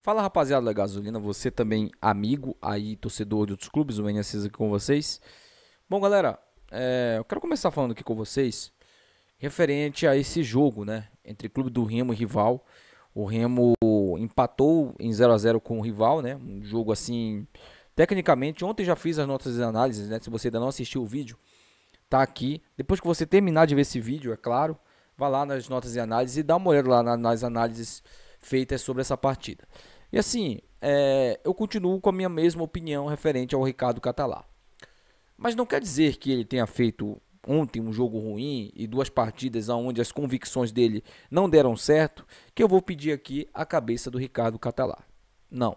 Fala rapaziada da Gasolina, você também amigo aí, torcedor de outros clubes, o NSS aqui com vocês. Bom galera, eu quero começar falando aqui com vocês referente a esse jogo, né, entre Clube do Remo e Rival. O Remo empatou em 0 a 0 com o Rival, né, um jogo assim, tecnicamente, ontem já fiz as notas e análises, né, se você ainda não assistiu o vídeo, tá aqui. Depois que você terminar de ver esse vídeo, é claro, vá lá nas notas e análises e dá uma olhada lá nas análises feitas sobre essa partida. E assim, eu continuo com a minha mesma opinião referente ao Ricardo Catalá. Mas não quer dizer que ele tenha feito ontem um jogo ruim e duas partidas onde as convicções dele não deram certo, que eu vou pedir aqui a cabeça do Ricardo Catalá. Não.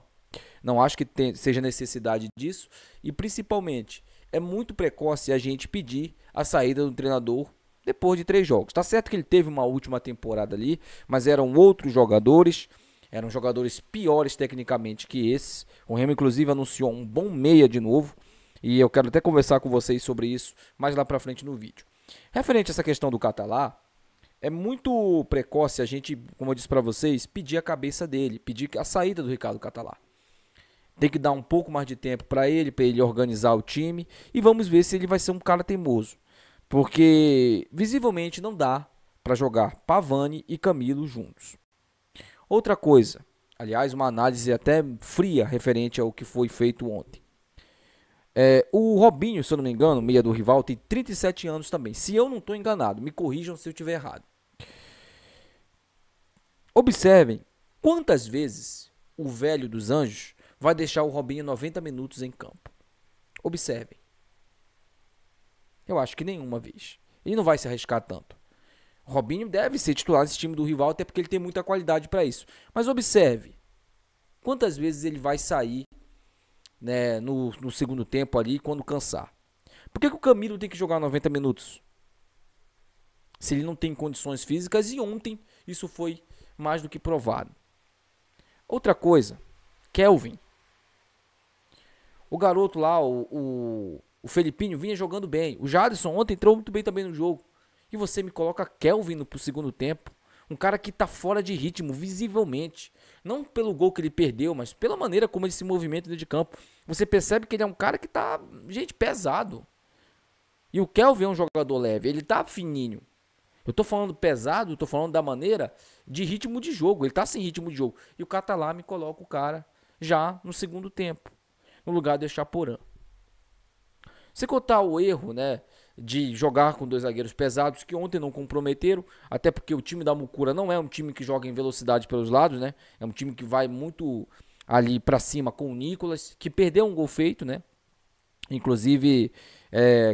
Não acho que seja necessidade disso e principalmente é muito precoce a gente pedir a saída do treinador depois de 3 jogos. Tá certo que ele teve uma última temporada ali, mas eram outros jogadores, eram jogadores piores tecnicamente que esses. O Remo inclusive anunciou um bom meia de novo e eu quero até conversar com vocês sobre isso mais lá pra frente no vídeo. Referente a essa questão do Catalá, é muito precoce a gente, como eu disse para vocês, pedir a cabeça dele, pedir a saída do Ricardo Catalá. Tem que dar um pouco mais de tempo para ele organizar o time e vamos ver se ele vai ser um cara teimoso. Porque visivelmente não dá para jogar Pavani e Camilo juntos. Outra coisa, aliás, uma análise até fria referente ao que foi feito ontem. O Robinho, se eu não me engano, meia do Rival, tem 37 anos também. Se eu não estou enganado, me corrijam se eu estiver errado. Observem quantas vezes o velho dos Anjos vai deixar o Robinho 90 minutos em campo. Observem. Eu acho que nenhuma vez. Ele não vai se arriscar tanto. O Robinho deve ser titular nesse time do Rival, até porque ele tem muita qualidade para isso. Mas observe quantas vezes ele vai sair, né, no segundo tempo ali, quando cansar. Por que o Camilo tem que jogar 90 minutos? Se ele não tem condições físicas, e ontem isso foi mais do que provado. Outra coisa, Kelvin. O garoto lá, o Felipinho, vinha jogando bem. O Jadson ontem entrou muito bem também no jogo. E você me coloca Kelvin pro segundo tempo. Um cara que tá fora de ritmo, visivelmente. Não pelo gol que ele perdeu, mas pela maneira como ele se movimenta dentro de campo. Você percebe que ele é um cara que tá, gente, pesado. E o Kelvin é um jogador leve, ele tá fininho. Eu tô falando pesado, eu tô falando da maneira de ritmo de jogo. Ele tá sem ritmo de jogo. E o Catalá me coloca o cara já no segundo tempo, no lugar do Chaporã. Se contar o erro, né, de jogar com dois zagueiros pesados que ontem não comprometeram, até porque o time da Mucura não é um time que joga em velocidade pelos lados, né? É um time que vai muito ali pra cima com o Nicolas, que perdeu um gol feito, né? Inclusive,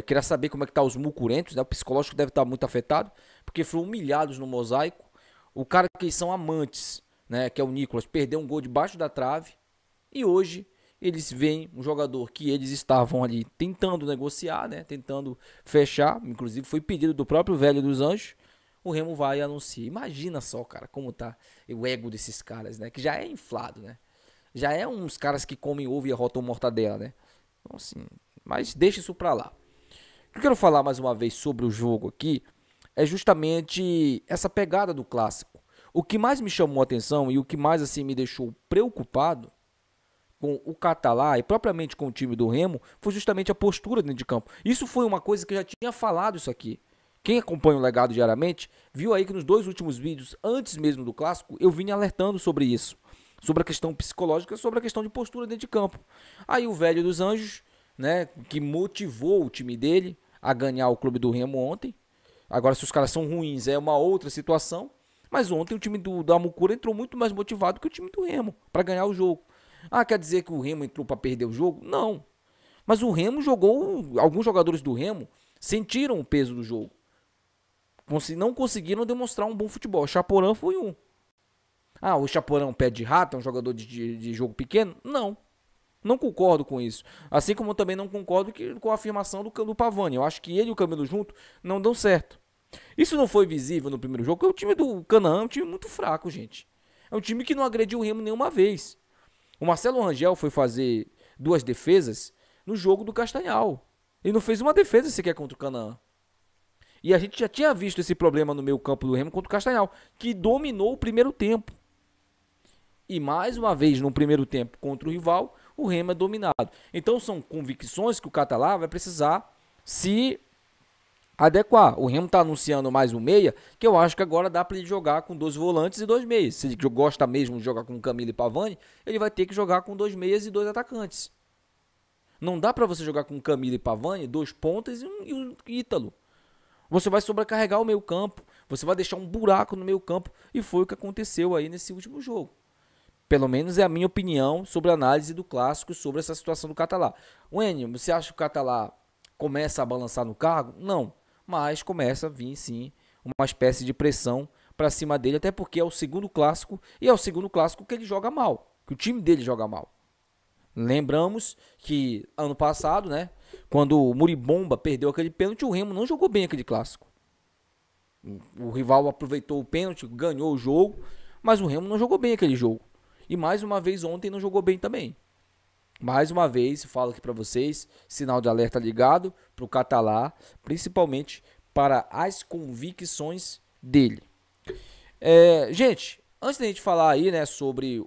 queria saber como é que tá os mucurentos, né? O psicológico deve estar muito afetado, porque foram humilhados no mosaico. O cara que são amantes, né, que é o Nicolas, perdeu um gol debaixo da trave e hoje eles veem um jogador que eles estavam ali tentando negociar, né, tentando fechar, inclusive foi pedido do próprio velho dos Anjos. O Remo vai e anuncia. Imagina só, cara, como tá o ego desses caras, né, que já é inflado, né? Já é uns caras que comem ovo e arrotam mortadela, né? Então assim, mas deixa isso pra lá. O que eu quero falar mais uma vez sobre o jogo aqui é justamente essa pegada do clássico. O que mais me chamou a atenção e o que mais assim me deixou preocupado com o Catalá e propriamente com o time do Remo foi justamente a postura dentro de campo. Isso foi uma coisa que eu já tinha falado isso aqui. Quem acompanha o legado diariamente viu aí que nos dois últimos vídeos, antes mesmo do clássico, eu vim alertando sobre isso. Sobre a questão psicológica, sobre a questão de postura dentro de campo. Aí o velho dos Anjos, né, que motivou o time dele a ganhar o clube do Remo ontem. Agora, se os caras são ruins, é uma outra situação. Mas ontem o time da Mucura entrou muito mais motivado que o time do Remo para ganhar o jogo. Ah, quer dizer que o Remo entrou para perder o jogo? Não. Mas o Remo jogou, alguns jogadores do Remo sentiram o peso do jogo. Não conseguiram demonstrar um bom futebol. O Chaporã foi um. Ah, o Chaporã é um pé de rato, é um jogador de jogo pequeno? Não. Não concordo com isso. Assim como eu também não concordo com a afirmação do Pavani. Eu acho que ele e o Camilo junto não dão certo. Isso não foi visível no primeiro jogo, porque o time do Canaã é um time muito fraco, gente. É um time que não agrediu o Remo nenhuma vez. O Marcelo Rangel foi fazer duas defesas no jogo do Castanhal. Ele não fez uma defesa sequer contra o Canaã. E a gente já tinha visto esse problema no meio campo do Remo contra o Castanhal, que dominou o primeiro tempo. E mais uma vez, no primeiro tempo contra o rival, o Remo é dominado. Então são convicções que o Catalá vai precisar se adequar. O Remo está anunciando mais um meia, que eu acho que agora dá para ele jogar com 2 volantes e 2 meias. Se ele gosta mesmo de jogar com Camilo e Pavani, ele vai ter que jogar com 2 meias e 2 atacantes. Não dá para você jogar com Camilo e Pavani, 2 pontas e um Ítalo. Você vai sobrecarregar o meio campo, você vai deixar um buraco no meio campo, e foi o que aconteceu aí nesse último jogo. Pelo menos é a minha opinião sobre a análise do clássico, sobre essa situação do Catalá. Wênio, você acha que o Catalá começa a balançar no cargo? Não, mas começa a vir sim uma espécie de pressão para cima dele, até porque é o segundo clássico, e é o segundo clássico que ele joga mal, que o time dele joga mal. Lembramos que ano passado, né, quando o Muribomba perdeu aquele pênalti, o Remo não jogou bem aquele clássico. O rival aproveitou o pênalti, ganhou o jogo, mas o Remo não jogou bem aquele jogo. E mais uma vez ontem não jogou bem também. Mais uma vez, falo aqui para vocês, sinal de alerta ligado para o Catalá, principalmente para as convicções dele. Gente, antes da gente falar aí, né, sobre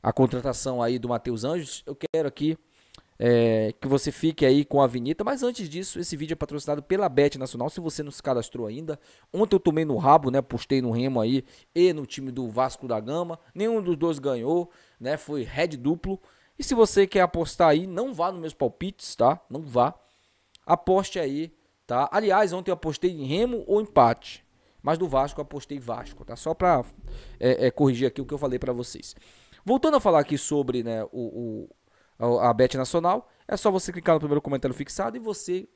a contratação aí do Matheus Anjos, eu quero aqui que você fique aí com a vinheta, mas antes disso, esse vídeo é patrocinado pela Bet Nacional, se você não se cadastrou ainda. Ontem eu tomei no rabo, né, postei no Remo aí e no time do Vasco da Gama, nenhum dos dois ganhou, né, foi red duplo. E se você quer apostar aí, não vá nos meus palpites, tá, não vá, aposte aí, tá. Aliás, ontem eu apostei em Remo ou empate, mas do Vasco eu apostei Vasco, tá, só pra corrigir aqui o que eu falei pra vocês. Voltando a falar aqui sobre, né, a Bet Nacional, é só você clicar no primeiro comentário fixado e você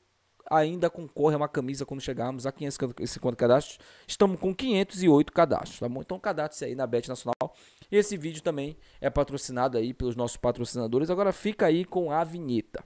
ainda concorre a uma camisa quando chegarmos a 550 cadastros. Estamos com 508 cadastros, tá bom? Então cadastre-se aí na Bet Nacional. E esse vídeo também é patrocinado aí pelos nossos patrocinadores. Agora fica aí com a vinheta.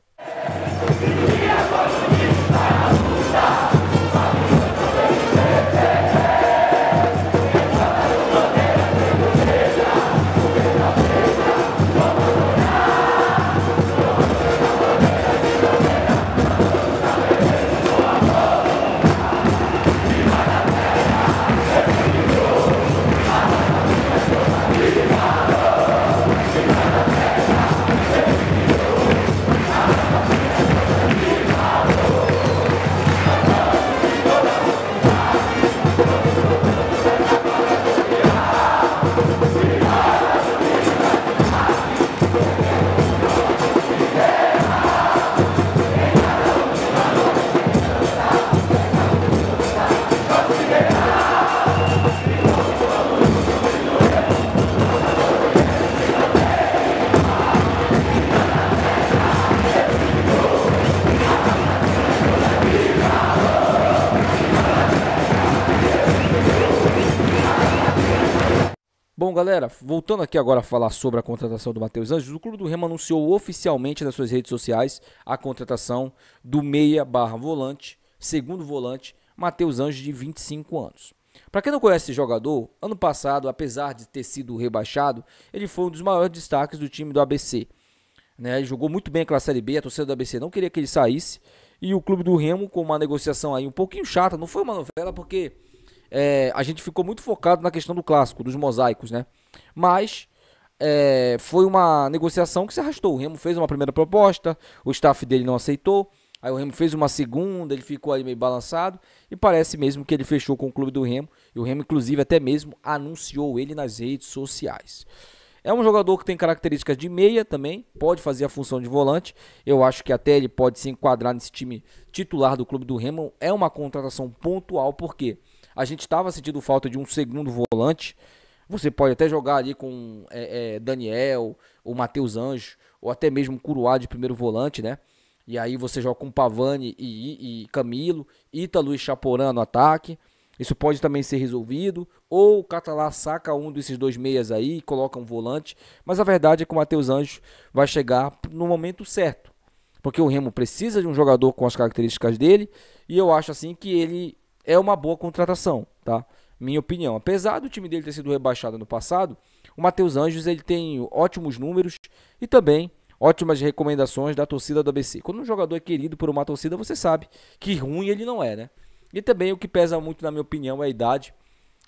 Bom, galera, voltando aqui agora a falar sobre a contratação do Matheus Anjos, o Clube do Remo anunciou oficialmente nas suas redes sociais a contratação do meia/volante, segundo volante, Matheus Anjos, de 25 anos. Para quem não conhece esse jogador, ano passado, apesar de ter sido rebaixado, ele foi um dos maiores destaques do time do ABC. Né? Ele jogou muito bem aquela Série B, a torcida do ABC não queria que ele saísse, e o Clube do Remo, com uma negociação aí um pouquinho chata, não foi uma novela porque a gente ficou muito focado na questão do clássico, dos mosaicos, né? Mas foi uma negociação que se arrastou. O Remo fez uma primeira proposta, o staff dele não aceitou. Aí o Remo fez uma segunda, ele ficou aí meio balançado. E parece mesmo que ele fechou com o Clube do Remo. E o Remo, inclusive, até mesmo anunciou ele nas redes sociais. É um jogador que tem características de meia também, pode fazer a função de volante. Eu acho que até ele pode se enquadrar nesse time titular do Clube do Remo. É uma contratação pontual, porque a gente estava sentindo falta de um segundo volante. Você pode até jogar ali com Daniel, o Matheus Anjos, ou até mesmo Curuá de primeiro volante, né? E aí você joga com Pavani e Camilo, Ítalo e Chaporã no ataque. Isso pode também ser resolvido. Ou o Catalá saca um desses 2 meias aí e coloca um volante. Mas a verdade é que o Matheus Anjos vai chegar no momento certo. Porque o Remo precisa de um jogador com as características dele. E eu acho assim que ele é uma boa contratação, tá? Minha opinião. Apesar do time dele ter sido rebaixado no passado, o Matheus Anjos ele tem ótimos números e também ótimas recomendações da torcida do ABC. Quando um jogador é querido por uma torcida, você sabe que ruim ele não é, né? E também o que pesa muito, na minha opinião, é a idade.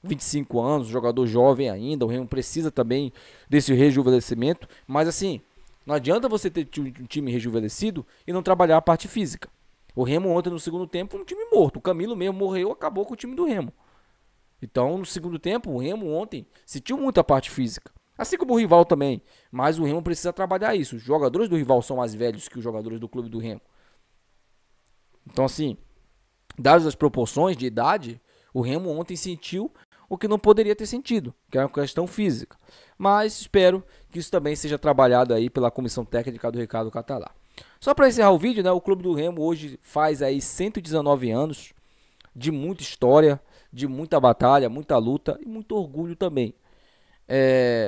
25 anos, jogador jovem ainda, o Remo precisa também desse rejuvenescimento, mas assim, não adianta você ter um time rejuvenescido e não trabalhar a parte física. O Remo ontem no segundo tempo um time morto, o Camilo mesmo morreu, acabou com o time do Remo. Então no segundo tempo o Remo ontem sentiu muito a parte física. Assim como o rival também, mas o Remo precisa trabalhar isso. Os jogadores do rival são mais velhos que os jogadores do clube do Remo. Então assim, dadas as proporções de idade, o Remo ontem sentiu o que não poderia ter sentido, que é uma questão física. Mas espero que isso também seja trabalhado aí pela comissão técnica do Ricardo Catalá. Só para encerrar o vídeo, né, o clube do Remo hoje faz aí 119 anos de muita história, de muita batalha, muita luta e muito orgulho também.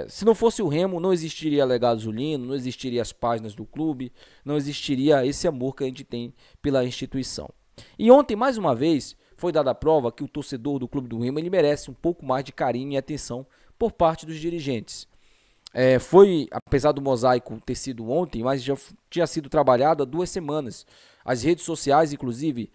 Se não fosse o Remo, não existiria Legado Zulino, não existiria as páginas do clube, não existiria esse amor que a gente tem pela instituição. E ontem, mais uma vez, foi dada a prova que o torcedor do clube do Remo ele merece um pouco mais de carinho e atenção por parte dos dirigentes. Apesar do mosaico ter sido ontem, mas já tinha sido trabalhado há 2 semanas. As redes sociais, inclusive,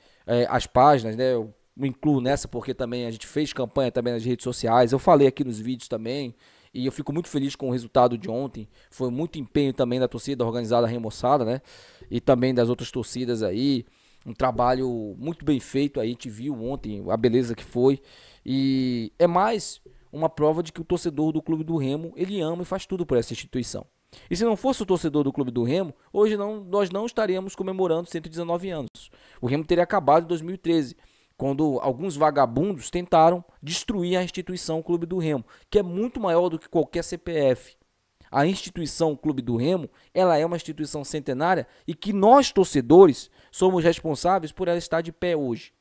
as páginas, né, eu me incluo nessa porque também a gente fez campanha também nas redes sociais. Eu falei aqui nos vídeos também e eu fico muito feliz com o resultado de ontem. Foi muito empenho também da torcida organizada remoçada, né? E também das outras torcidas aí. Um trabalho muito bem feito aí, a gente viu ontem a beleza que foi. E é mais uma prova de que o torcedor do clube do Remo, ele ama e faz tudo por essa instituição. E se não fosse o torcedor do clube do Remo, hoje nós não estaríamos comemorando 119 anos. O Remo teria acabado em 2013, quando alguns vagabundos tentaram destruir a instituição Clube do Remo, que é muito maior do que qualquer CPF. A instituição Clube do Remo, ela é uma instituição centenária e que nós, torcedores, somos responsáveis por ela estar de pé hoje.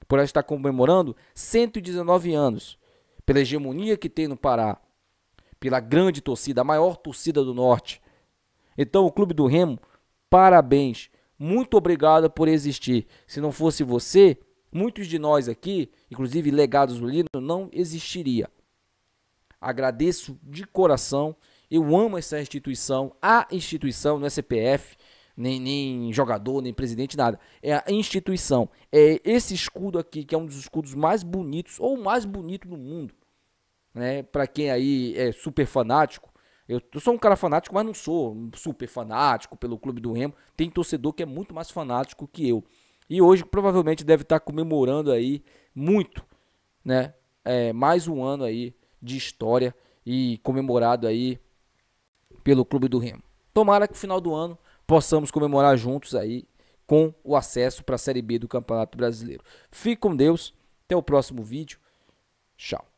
Por ela estar comemorando 119 anos. Pela hegemonia que tem no Pará. Pela grande torcida, a maior torcida do Norte. Então, o Clube do Remo, parabéns. Muito obrigado por existir. Se não fosse você, muitos de nós aqui, inclusive Legado Zulino, não existiria. Agradeço de coração. Eu amo essa instituição. A instituição, não é CPF, nem jogador, nem presidente, nada. É a instituição. É esse escudo aqui, que é um dos escudos mais bonitos, ou o mais bonito do mundo. Né? Para quem aí é super fanático. Eu sou um cara fanático, mas não sou um super fanático pelo Clube do Remo. Tem torcedor que é muito mais fanático que eu. E hoje provavelmente deve estar comemorando aí muito, né? Mais um ano aí de história e comemorado aí pelo Clube do Remo. Tomara que no final do ano possamos comemorar juntos aí com o acesso para a Série B do Campeonato Brasileiro. Fique com Deus, até o próximo vídeo. Tchau.